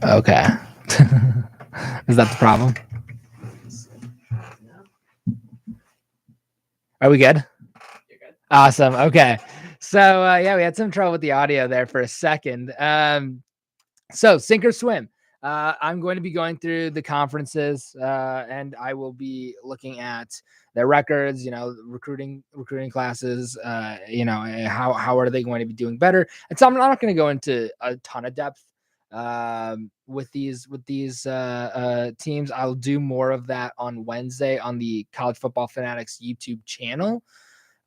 Okay. Is that the problem? Are we good? Awesome. Okay. So yeah, we had some trouble with the audio there for a second. So sink or swim. I'm going to be going through the conferences, and I will be looking at their records. Recruiting classes. How are they going to be doing better? And so I'm not going to go into a ton of depth with these teams. I'll do more of that on Wednesday on the College Football Fanatics YouTube channel.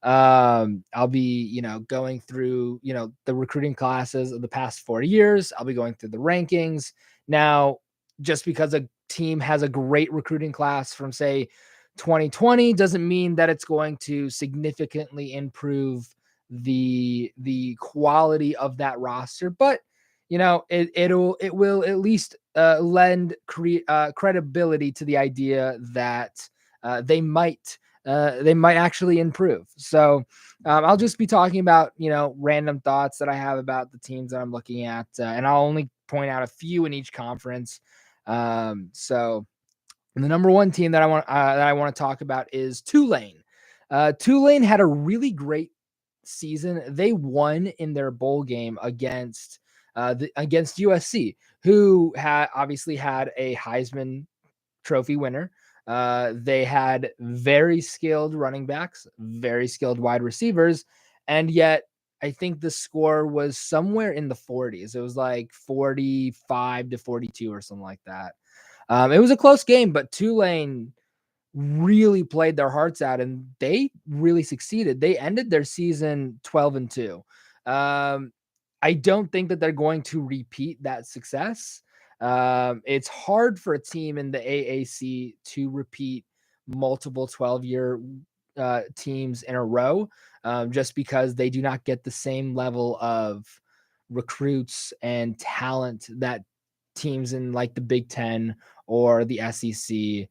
I'll be going through the recruiting classes of the past 4 years. I'll be going through the rankings. Now, just because a team has a great recruiting class from say 2020 doesn't mean that it's going to significantly improve the quality of that roster, but it will at least lend credibility to the idea that they might actually improve. So I'll just be talking about, random thoughts that I have about the teams that I'm looking at. And I'll only point out a few in each conference. So the number one team that I want to talk about is Tulane. Tulane had a really great season. They won in their bowl game against USC, who obviously had a Heisman Trophy winner. They had very skilled running backs, very skilled wide receivers, and yet I think the score was somewhere in the 40s. It was like 45-42 or something like that. It was a close game, but Tulane really played their hearts out and they really succeeded. They ended their season 12-2. I don't think that they're going to repeat that success. It's hard for a team in the AAC to repeat multiple 12-year teams in a row, just because they do not get the same level of recruits and talent that teams in like the Big Ten or the SEC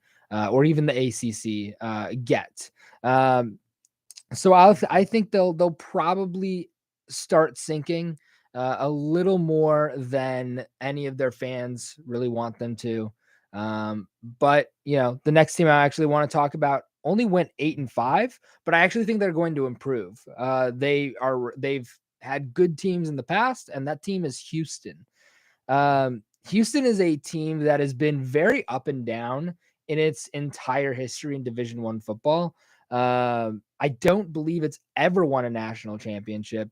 or even the ACC get. So I think they'll probably start sinking a little more than any of their fans really want them to. But the next team I actually want to talk about only went 8-5, but I actually think they're going to improve. They've had good teams in the past, and that team is Houston. Houston is a team that has been very up and down in its entire history in Division I football. I don't believe it's ever won a national championship,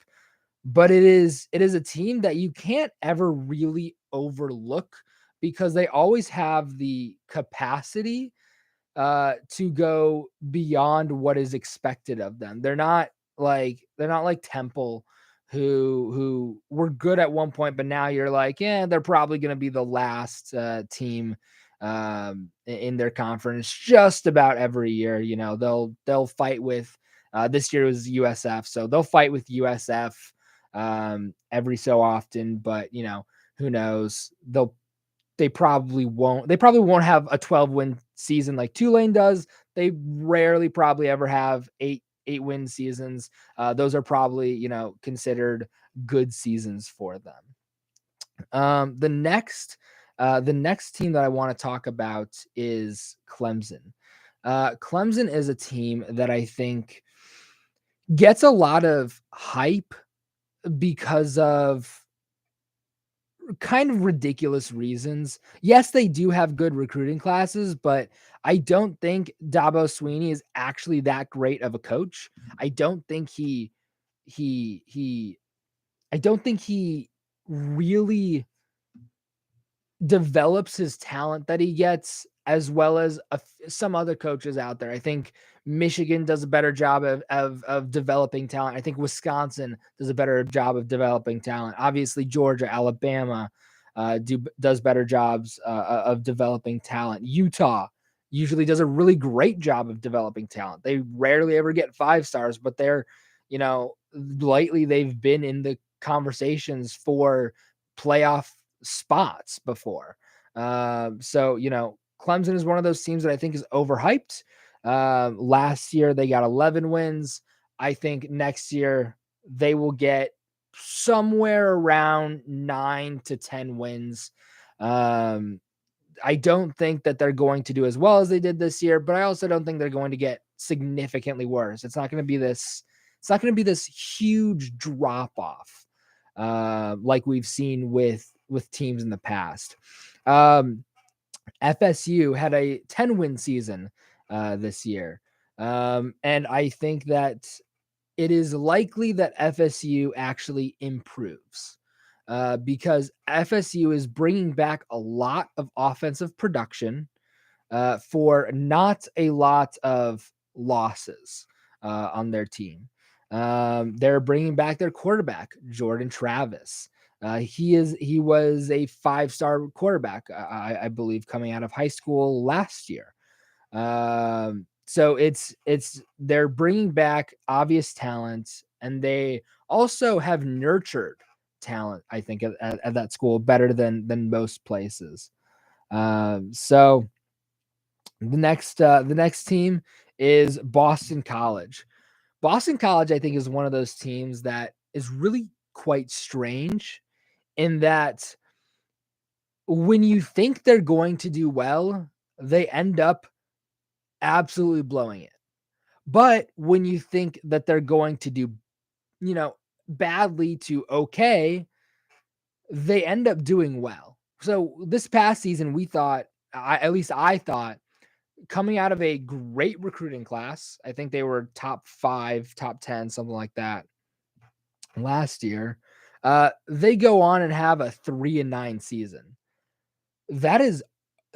but it is a team that you can't ever really overlook because they always have the capacity to go beyond what is expected of them. They're not like Temple who were good at one point, but now you're like, yeah, they're probably going to be the last team in their conference just about every year. They'll fight with this year was USF, so they'll fight with USF every so often, but who knows? They probably won't have a 12-win season like Tulane does. They rarely probably ever have eight-win seasons. Those are probably, considered good seasons for them. The next team that I want to talk about is Clemson. Clemson is a team that I think gets a lot of hype because of kind of ridiculous reasons. Yes, they do have good recruiting classes, but I don't think Dabo Sweeney is actually that great of a coach. I don't think he I don't think he really develops his talent that he gets as well as some other coaches out there. I think Michigan does a better job of developing talent. I think Wisconsin does a better job of developing talent. Obviously, Georgia, Alabama does better jobs of developing talent. Utah usually does a really great job of developing talent. They rarely ever get 5 stars, but lately they've been in the conversations for playoff spots before. Clemson is one of those teams that I think is overhyped. Last year they got 11 wins. I think next year they will get somewhere around 9 to 10 wins. I don't think that they're going to do as well as they did this year, but I also don't think they're going to get significantly worse. It's not going to be this huge drop off like we've seen with teams in the past. FSU had a 10-win season this year. And I think that it is likely that FSU actually improves because FSU is bringing back a lot of offensive production for not a lot of losses on their team. They're bringing back their quarterback, Jordan Travis. He was a 5-star quarterback, I believe, coming out of high school last year. So they're bringing back obvious talent, and they also have nurtured talent, I think, at that school better than most places. So the next team is Boston College. Boston College, I think, is one of those teams that is really quite strange in that when you think they're going to do well, they end up absolutely blowing it. But when you think that they're going to do, badly to okay, they end up doing well. So this past season, we thought, at least I thought, coming out of a great recruiting class, I think they were top 5, top 10, something like that last year. They go on and have a 3-9 season. That is,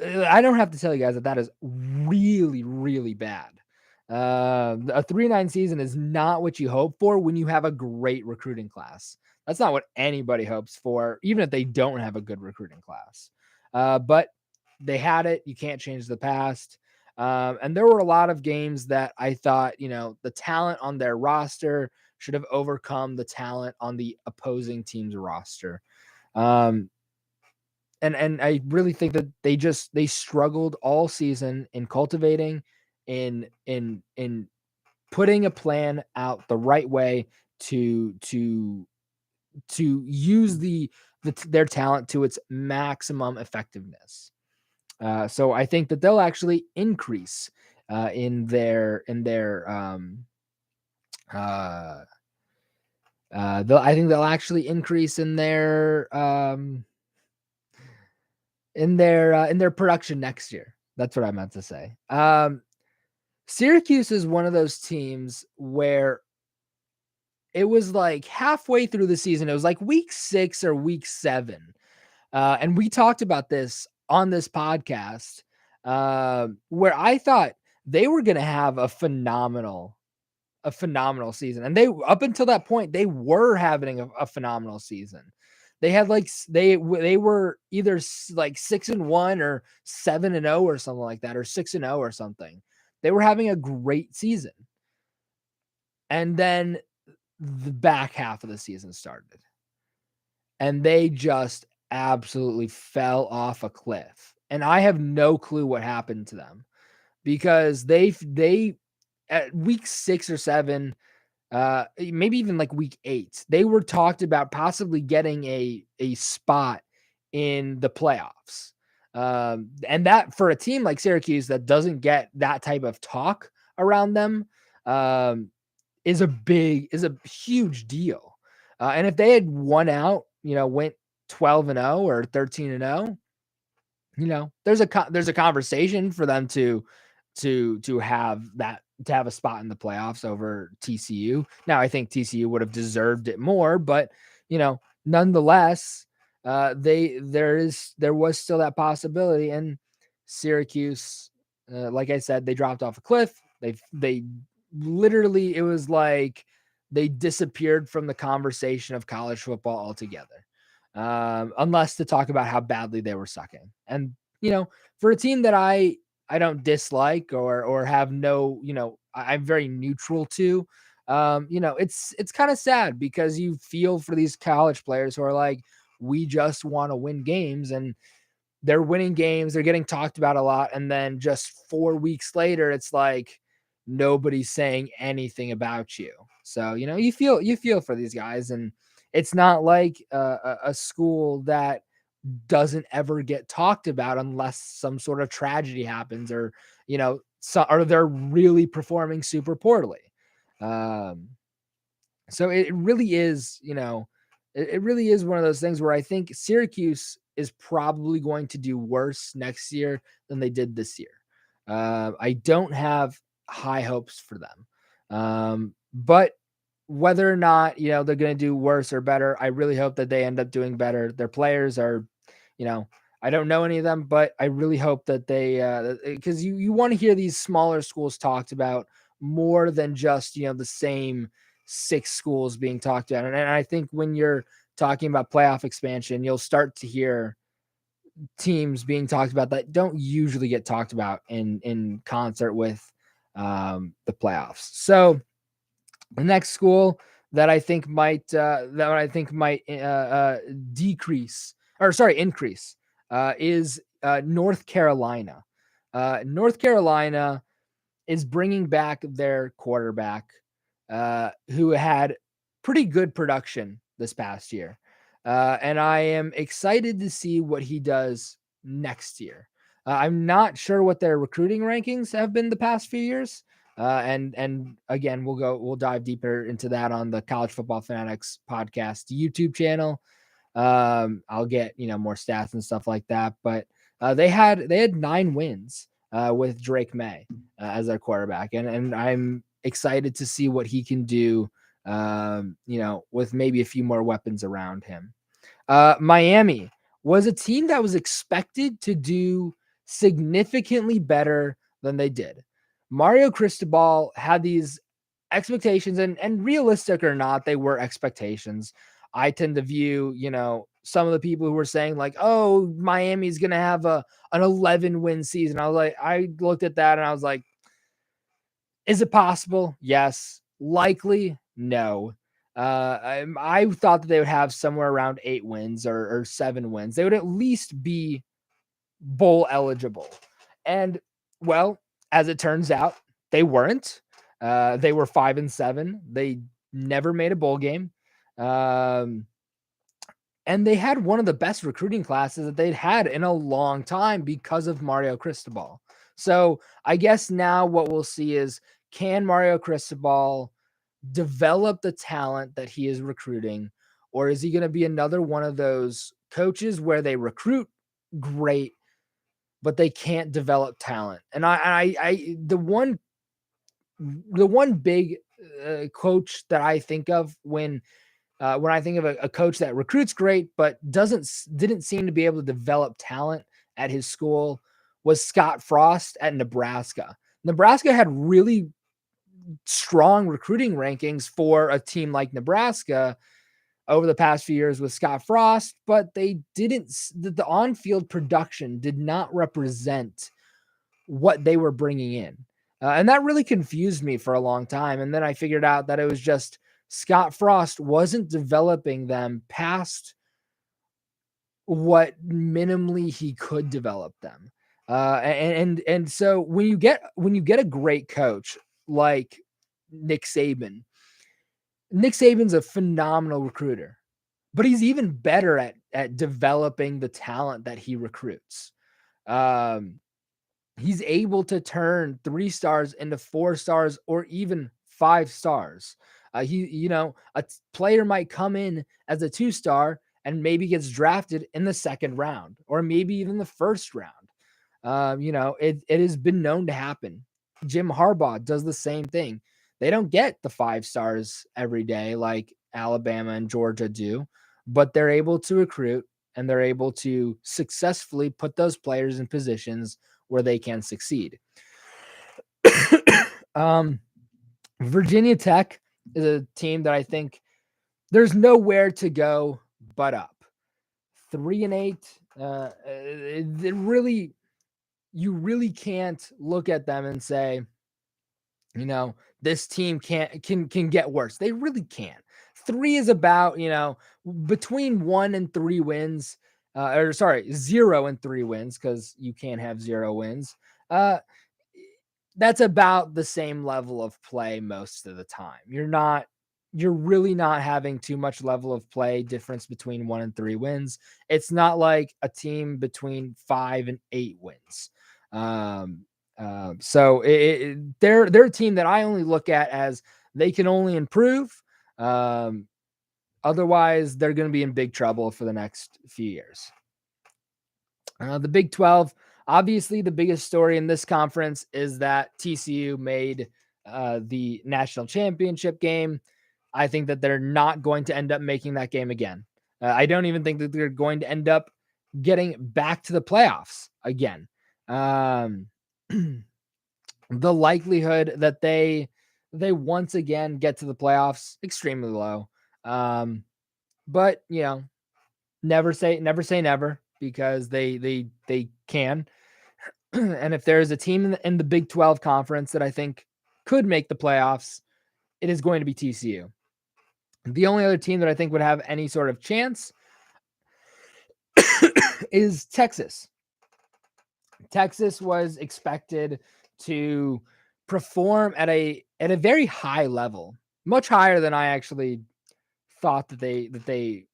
I don't have to tell you guys that is really, really bad. A 3-9 season is not what you hope for when you have a great recruiting class. That's not what anybody hopes for, even if they don't have a good recruiting class. But they had it. You can't change the past. And there were a lot of games that I thought, the talent on their roster should have overcome the talent on the opposing team's roster. And I really think that they struggled all season in cultivating, in putting a plan out the right way to use their talent to its maximum effectiveness. So I think that they'll actually increase in their I think they'll actually increase in their in their production next year. That's what I meant to say. Syracuse is one of those teams where it was like halfway through the season. It was like week 6 or week 7. And we talked about this on this podcast where I thought they were going to have a phenomenal season. And they, up until that point, they were having a phenomenal season. They had they were either like 6-1 or 7-0 or something like that, or 6-0 or something. They were having a great season. And then the back half of the season started. And they just absolutely fell off a cliff. And I have no clue what happened to them because they at week 6 or 7, maybe even like week 8, they were talked about possibly getting a spot in the playoffs. And that, for a team like Syracuse that doesn't get that type of talk around them, is a huge deal. And if they had won out, went 12-0 or 13-0, there's a conversation for them to have a spot in the playoffs over TCU. Now, I think TCU would have deserved it more, but nonetheless, there was still that possibility. And Syracuse, like I said, they dropped off a cliff. They literally, it was like they disappeared from the conversation of college football altogether. Unless to talk about how badly they were sucking. And, for a team that I don't dislike or have no, I'm very neutral to, it's kind of sad because you feel for these college players who are like, we just want to win games, and they're winning games. They're getting talked about a lot. And then just 4 weeks later, it's like nobody's saying anything about you. So, you feel for these guys, and it's not like a school that doesn't ever get talked about unless some sort of tragedy happens, or or they're really performing super poorly. Um, so it really is, it really is one of those things where I think Syracuse is probably going to do worse next year than they did this year. I don't have high hopes for them. But whether or not, they're going to do worse or better, I really hope that they end up doing better. Their players are, you know, I don't know any of them, but I really hope that they, because you want to hear these smaller schools talked about more than just, the same 6 schools being talked about. And I think when you're talking about playoff expansion, you'll start to hear teams being talked about that don't usually get talked about in concert with the playoffs. So the next school that I think might decrease, or sorry, increase, is North Carolina. North Carolina is bringing back their quarterback, who had pretty good production this past year. And I am excited to see what he does next year. I'm not sure what their recruiting rankings have been the past few years. And again, we'll dive deeper into that on the College Football Fanatics podcast YouTube channel. I'll get more stats and stuff like that, but they had 9 wins with Drake May as their quarterback, and I'm excited to see what he can do. With maybe a few more weapons around him. Miami was a team that was expected to do significantly better than they did. Mario Cristobal had these expectations, and realistic or not, they were expectations. I tend to view, some of the people who were saying like, oh, Miami's going to have an 11 win season. I looked at that and I was like, is it possible? Yes. Likely? No. I thought that they would have somewhere around 8 wins or 7 wins. They would at least be bowl eligible. And well, as it turns out, they weren't. They were 5-7. They never made a bowl game. And they had one of the best recruiting classes that they'd had in a long time because of Mario Cristobal. So I guess now what we'll see is, can Mario Cristobal develop the talent that he is recruiting, or is he going to be another one of those coaches where they recruit great, but they can't develop talent? And the one big coach that I think of when I think of a coach that recruits great but didn't seem to be able to develop talent at his school was Scott Frost at Nebraska. Nebraska had really strong recruiting rankings for a team like Nebraska over the past few years with Scott Frost, but the on-field production did not represent what they were bringing in. And that really confused me for a long time. And then I figured out that it was just Scott Frost wasn't developing them past what minimally he could develop them. And so when you get a great coach like Nick Saban's a phenomenal recruiter, but he's even better at developing the talent that he recruits. He's able to turn 3 stars into 4 stars or even 5 stars. A player might come in as a 2-star and maybe gets drafted in the 2nd round or maybe even the 1st round. It has been known to happen. Jim Harbaugh does the same thing. They don't get the 5 stars every day like Alabama and Georgia do, but they're able to recruit and they're able to successfully put those players in positions where they can succeed. Virginia Tech is a team that I think there's nowhere to go but up. 3-8. You really can't look at them and say, this team can get worse. They really can't. 3 is about, between 1 and 3 wins, 0 and 3 wins, because you can't have 0 wins. That's about the same level of play most of the time. You're not you're really not having too much level of play difference between 1 and 3 wins. It's not like a team between 5 and 8 wins. So they're a team that I only look at as they can only improve. Otherwise, they're going to be in big trouble for the next few years. The Big 12, obviously, the biggest story in this conference is that TCU made the national championship game. I think that they're not going to end up making that game again. I don't even think that they're going to end up getting back to the playoffs again. The likelihood that they once again get to the playoffs extremely low. But never say never, because they can. And if there's a team in the Big 12 conference that I think could make the playoffs, it is going to be TCU. The only other team that I think would have any sort of chance is Texas. Texas was expected to perform at a very high level, much higher than I actually thought that they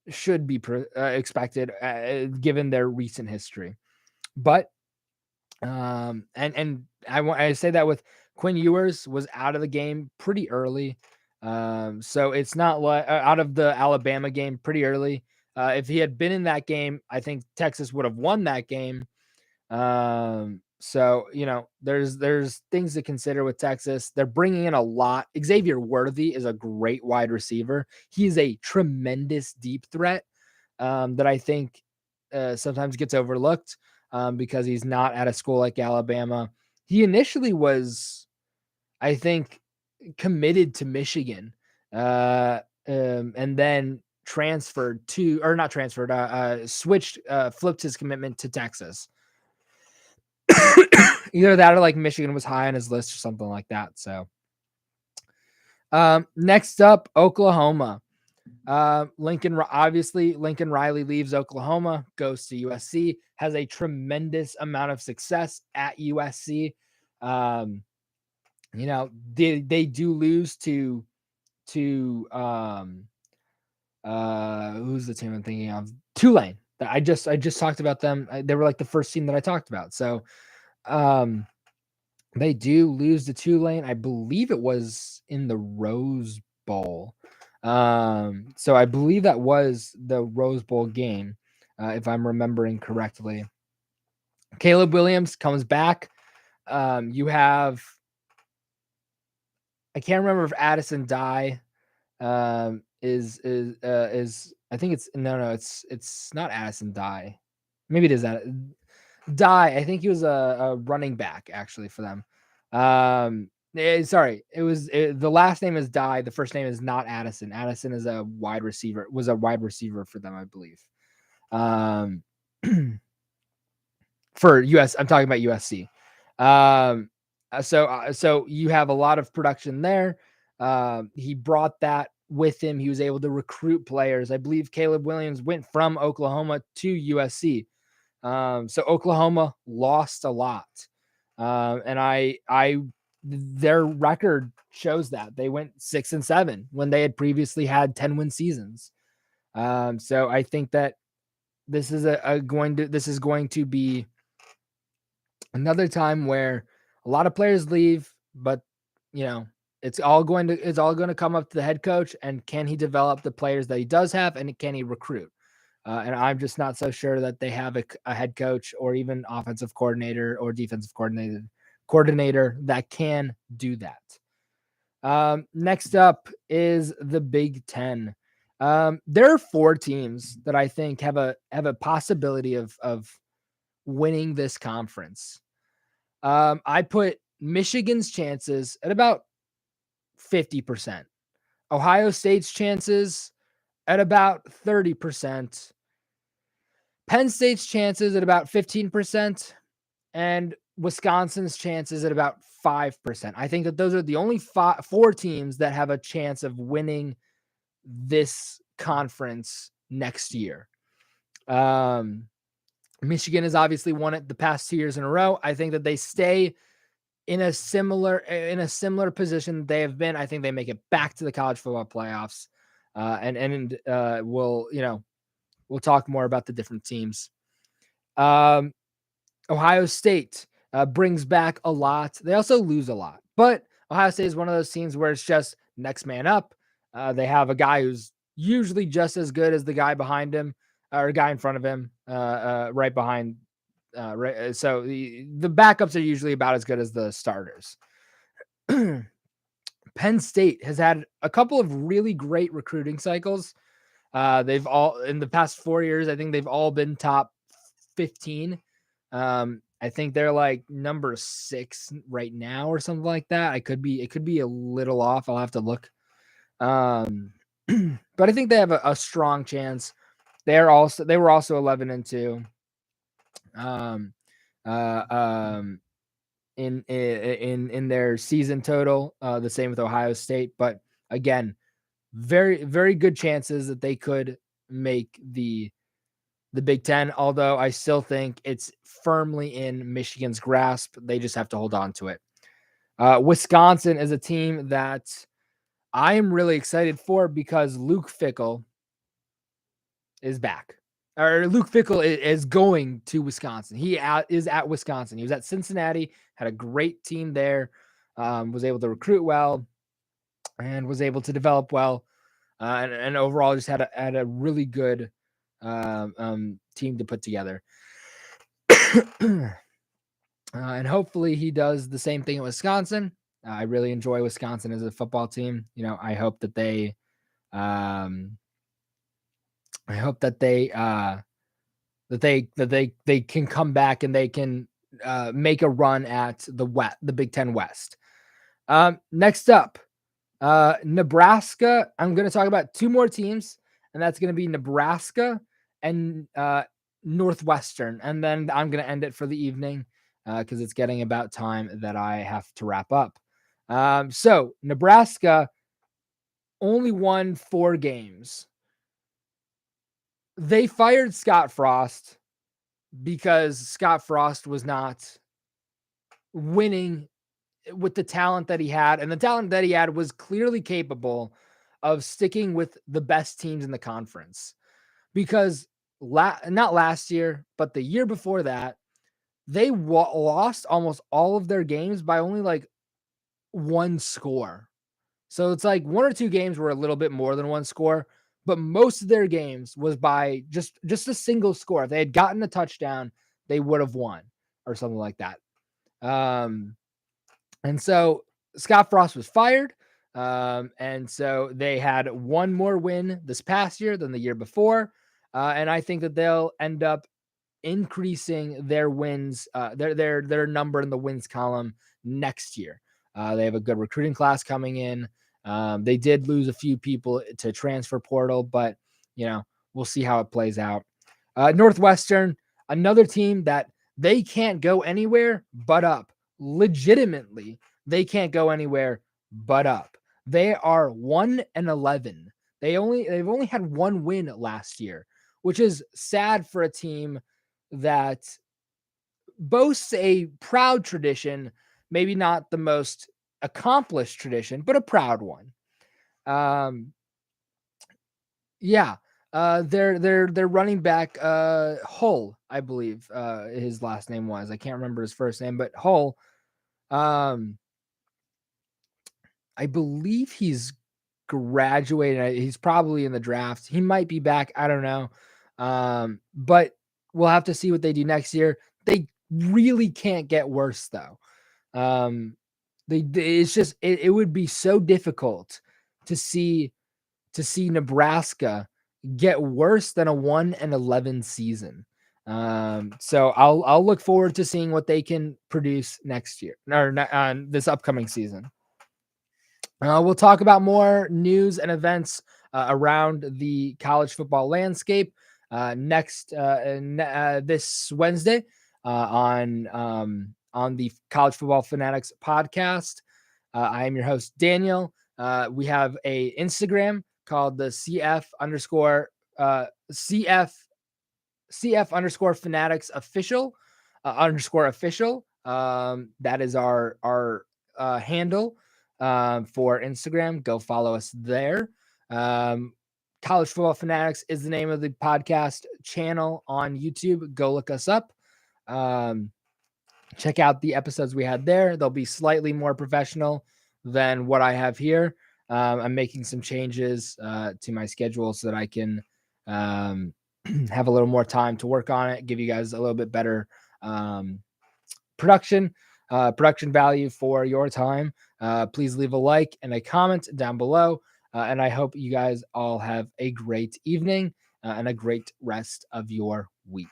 should be expected, given their recent history. But and I say that with Quinn Ewers was out of the game pretty early. So it's not like out of the Alabama game pretty early. If he had been in that game, I think Texas would have won that game. So there's things to consider with Texas. They're bringing in a lot. Xavier Worthy is a great wide receiver. He's a tremendous deep threat that I think sometimes gets overlooked because he's not at a school like Alabama. He initially was, I think, committed to Michigan, and then transferred to, or not transferred, switched, flipped his commitment to Texas. Either that or like Michigan was high on his list or something like that. So next up, Oklahoma. Lincoln Riley leaves Oklahoma, goes to USC, has a tremendous amount of success at USC. They do lose to who's the team I'm thinking of? Tulane. I just talked about them. They were like the first team that I talked about. So they do lose to Tulane. I believe it was in the Rose Bowl. So I believe that was the Rose Bowl game, if I'm remembering correctly. Caleb Williams comes back. You have, I can't remember if Addison Dye is I think it's it's not Addison Dye. Maybe it is that Dye. I think he was a running back actually for them. Sorry, the last name is Dye. The first name is not Addison. Addison is a wide receiver. Was a wide receiver for them, I believe. For US, I'm talking about USC. So you have a lot of production there. He brought that with him. He was able to recruit players. I believe Caleb Williams went from Oklahoma to USC. So Oklahoma lost a lot. And their record shows that they went 6-7 when they had previously had 10-win seasons. So I think that this is going to be another time where a lot of players leave, but it's all going to come up to the head coach, and can he develop the players that he does have, and can he recruit? And I'm just not so sure that they have a head coach or even offensive coordinator or defensive coordinator that can do that. Next up is the Big Ten. There are 4 teams that I think have a possibility of winning this conference. I put Michigan's chances at about 50%. Ohio State's chances at about 30%. Penn State's chances at about 15%. And Wisconsin's chances at about 5%. I think that those are the only 4 teams that have a chance of winning this conference next year. Michigan has obviously won it the past 2 years in a row. I think that they stay in a similar position they have been. I think they make it back to the college football playoffs. We'll talk more about the different teams. Ohio State brings back a lot. They also lose a lot, but Ohio State is one of those teams where it's just next man up. They have a guy who's usually just as good as the guy behind him or guy in front of him, right behind. So the backups are usually about as good as the starters. Penn State has had a couple of really great recruiting cycles. They've all in the past 4 years, I think they've all been top 15. I think they're like number 6 right now or something like that. It could be a little off. I'll have to look. But I think they have a strong chance. They were also 11-2. In their season total, the same with Ohio State. But again, very, very good chances that they could make the Big Ten, although I still think it's firmly in Michigan's grasp. They just have to hold on to it. Wisconsin is a team that I am really excited for because Luke Fickell is back. Or Luke Fickell is going to Wisconsin. He is at Wisconsin. He was at Cincinnati, had a great team there, was able to recruit well, and was able to develop well, and overall just had a really good team to put together. And hopefully he does the same thing at Wisconsin. I really enjoy Wisconsin as a football team. I hope that they they can come back and they can make a run at the Big Ten West. Next up, Nebraska. I'm going to talk about 2 more teams, and that's going to be Nebraska and Northwestern. And then I'm going to end it for the evening because it's getting about time that I have to wrap up. So Nebraska only won 4 games. They fired Scott Frost because Scott Frost was not winning with the talent that he had. And the talent that he had was clearly capable of sticking with the best teams in the conference. Because not last year, but the year before that, they lost almost all of their games by only like 1 score. So it's like 1 or 2 games were a little bit more than 1 score, but most of their games was by just a single score. If they had gotten a touchdown, they would have won or something like that. And so Scott Frost was fired. And so they had 1 more win this past year than the year before. And I think that they'll end up increasing their wins, their number in the wins column next year. They have a good recruiting class coming in. They did lose a few people to transfer portal, but we'll see how it plays out. Northwestern, another team that they can't go anywhere but up. Legitimately, they can't go anywhere but up. They are 1-11. They've only had 1 win last year, which is sad for a team that boasts a proud tradition, maybe not the most accomplished tradition, but a proud one. Their running back, Hull, I believe his last name was. I can't remember his first name, but Hull, I believe he's graduated. He's probably in the draft. He might be back. I don't know. But we'll have to see what they do next year. They really can't get worse though. It would be so difficult to see Nebraska get worse than a 1-11 season. So I'll look forward to seeing what they can produce next year or this upcoming season. We'll talk about more news and events around the college football landscape this Wednesday on the College Football Fanatics podcast. I am your host, Daniel. We have a Instagram called the CF underscore Fanatics official. That is our handle for Instagram. Go follow us there. College Football Fanatics is the name of the podcast channel on YouTube. Go look us up. Check out the episodes we had there. They'll be slightly more professional than what I have here. I'm making some changes to my schedule so that I can have a little more time to work on it, give you guys a little bit better production value for your time. Please leave a like and a comment down below. And I hope you guys all have a great evening and a great rest of your week.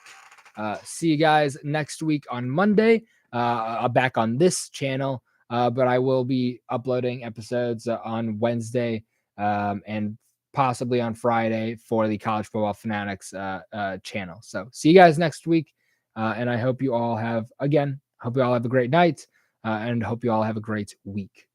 See you guys next week on Monday. Back on this channel, but I will be uploading episodes on Wednesday and possibly on Friday for the College Football Fanatics channel. So see you guys next week. And I hope you all have a great night and hope you all have a great week.